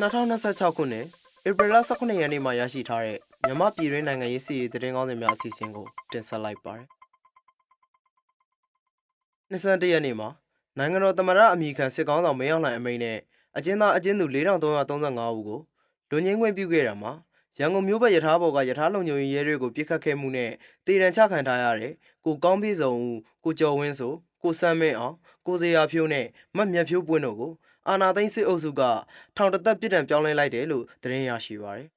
2026 ခုနှစ်ဧပြီလ18ရက်နေ့မှာရရှိထားတဲ့မြန်မာပြည်တွင်းနိုင်ငံရေးစီးရီးသတင်းကောင်းစင်များအစီအစဉ်ကိုတင်ဆက်လိုက်ပါတယ်။21ရက်နေ့မှာနိုင်ငံတော်သမ္မတအမည်ခံစစ်ကောင်းဆောင်မင်းအောင်လှိုင်အမိန့်နဲ့အကျဉ်းသားအကျဉ်းသူ4335ဦးကိုလူငင်းခွင့်ပြုခဲ့တာမှာရန်ကုန်မြို့ဘက်ရထားပေါ်ကရထားလုံခြုံရေးရဲတွေကိုပြစ်ခတ်ခဲ့မှုနဲ့တေရန်ချခံထားရတဲ့ကိုကောင်းပြေစုံဦးကိုကျော်ဝင်းဆိုကိုစမ်းမင်းအောင်ကိုစေရာဖြိုးနဲ့မတ်မြတ်ဖြိုးပွင့်တို့ကိုအာနာသိန်းစစ်အုပ်စုကထောင်တသက်ပြစ်ဒဏ်ပြောင်းလဲလိုက်တယ်လို့သတင်းရရှိပါရယ်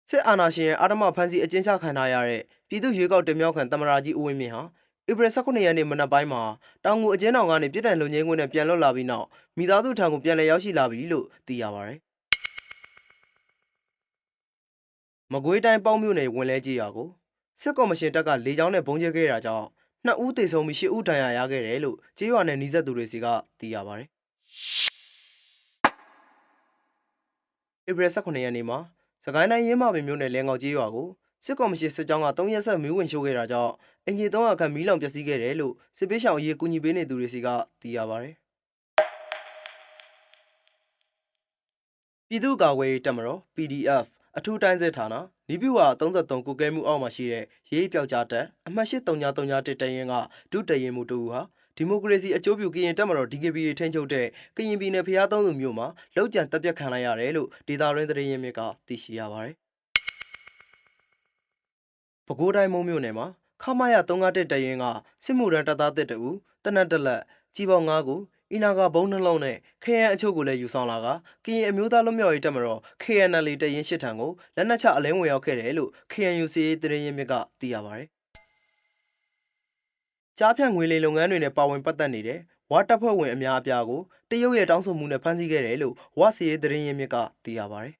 စစ်အာဏာရှင်ရဲ့အာဓမ္မဖမ်းဆီးအကျဉ်းချခံထားရတဲ့ပြည်သူ့ရွေးကောက်တင်မြှောက်ခံသမ္မတကြီးဦးဝင်းမြင့်ဟာဧပြီ18ရက်နေ့မနက်ပိုင်းမှာတောင်ငူအကျဉ်းထောင်ကနေပြည်ထောင်လုံငင်းခွင့်နဲ့ပြန်လွတ်လာပြီးနောက်မိသားစုထံကိုပြန်လည်ရောက်ရှိလာပြီလို့သိရပါရယ်မကွေးတိုင်းပေါင်းမြို့နယ်ဝင်လဲကြီးရွာကိုစစ်ကော်မရှင်တပ်ကလေကြောင်းနဲ့ဘုံကျဲခဲ့တာကြောင့်2ဦးသေဆုံးပြီး10ဦးဒဏ်ရာရခဲ့တယ်လို့ကြေးရွာနယ်နှီးဆက်သူတွေစီကသိရပါရယ်ဧပြီ18ရက်နေ့မှာစကိုင်းတိုင်းရင်းမာပင်မြို့နယ်လင်းကောက်ကြေးရွာကိုစစ်ကော်မရှင်စစ်ကြောင်းက3ရက်ဆက်မီးဝင်ရှို့ခဲ့တာကြောင့်အင်ဂျီ300ခန့်မီးလောင်ပျက်စီးခဲ့တယ်လို့စစ်ပေးရှောင်အရေးကူညီပေးနေသူတွေစီကသိရပါရယ်ပြည်သူ့ကာကွယ်ရေးတပ်မတော် PDF အထူးတိုင်းစစ်ဌာနနီးပြူဟာ33ကုကဲမှုအောက်မှာရှိတဲ့ရေးပြောက်ကြားတပ်အမှတ်8331တရင်ကဒုတရင်မှုတူဟာဒီမိုကရေစီအကျိုးပြုကရင်တပ်မတော် DKBA ထိန်းချုပ်တဲ့ကရင်ပြည်နယ်ဖျားသုံးစုမြို့မှာလောက်ကျန်တပ်ပြတ်ခံလိုက်ရတယ်လို့ဒေတာရင်းသတင်းရင်းမြစ်ကသိရှိရပါတယ်။ပဲခူးတိုင်းမုံမြို့နယ်မှာခမာရ351တရင်ကစစ်မှုထမ်းတပ်သားတစ်တူတနက်တလက်ကြီးပေါင်း9ခုအီနာကဘုံနှလုံးနဲ့ခရန်အချို့ကိုလည်းယူဆောင်လာကကရင်အမျိုးသားလွတ်မြောက်ရေးတပ်မတော် KNL တရင်8ထံကိုလက်နက်ချအလင်းဝင်ရောက်ခဲ့တယ်လို့ KNU စီရေးသတင်းရင်းမြစ်ကသိရပါတယ်။ကြားဖြန့်ငွေလိမ်လုပ်ငန်းတွေနဲ့ပါဝင်ပတ်သက်နေတဲ့ဝါတပ်ဖွဲ့ဝင်အများအပြားကိုတရုတ်ရဲ့တောင်းဆိုမှုနဲ့ဖမ်းဆီးခဲ့တယ်လို့ဝစီရေးသတင်းရင်းမြစ်ကသိရပါတယ်